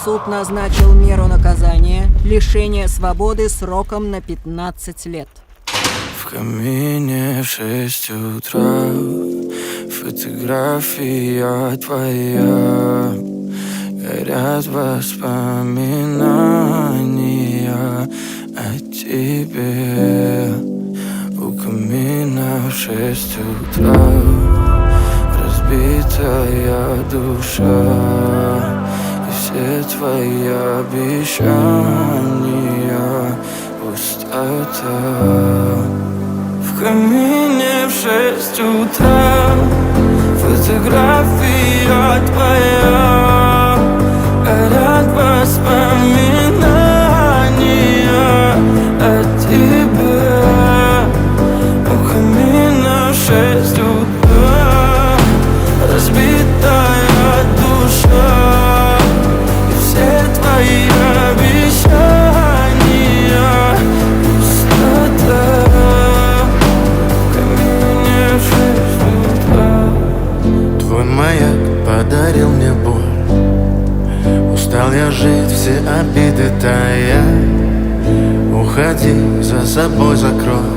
суд назначил меру наказания – лишение свободы сроком на 15 лет. В камине в 6 утра фотография твоя. Горят воспоминания о тебе. У камина в 6 утра разбитая душа, и все твои обещания пустота. В камине в 6 утра фотография твоя. Горят воспоминания о тебе. У камина в 6 утра разбитая душа, и все твои обещания пустота. В камине в 6 утра. Твой маяк подарил мне боль. Устал я жить, все обиды тая. Уходи, за собой закрой.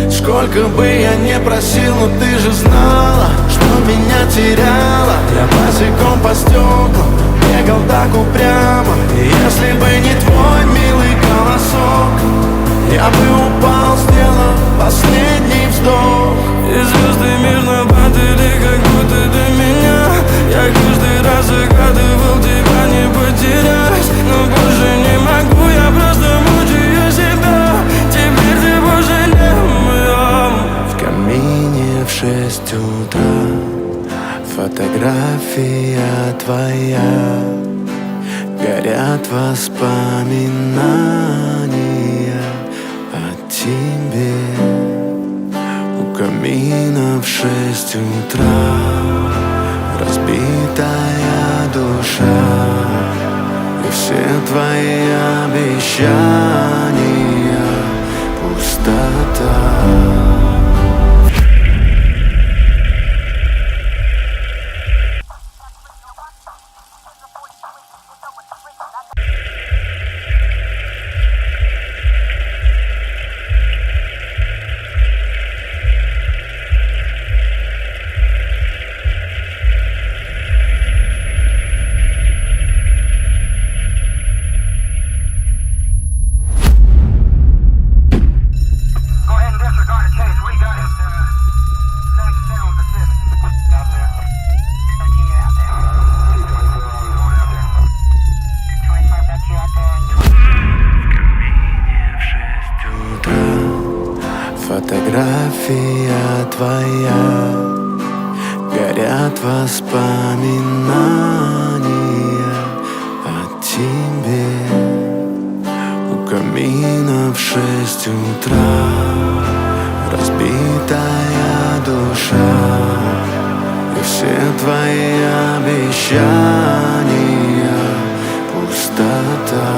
Сколько бы я не просил, но ты же знала, что меня теряла. Я босиком по стеклам бегал так упрямо. И если бы не твой милый голосок, я бы упал, сделав последний вздох. И звезды мирно падали, как будто до меня. Я каждый раз загадывал тебя не потерять, но больше не могу, я просто мучаю себя. Теперь ты больше не моя. В камине в 6 утра фотография твоя. Горят воспоминания о тебе. У камина в 6 утра разбитая душа, и все твои обещания пустота. Фотография твоя. Горят воспоминания о тебе. У камина в 6 утра разбитая душа, и все твои обещания пустота.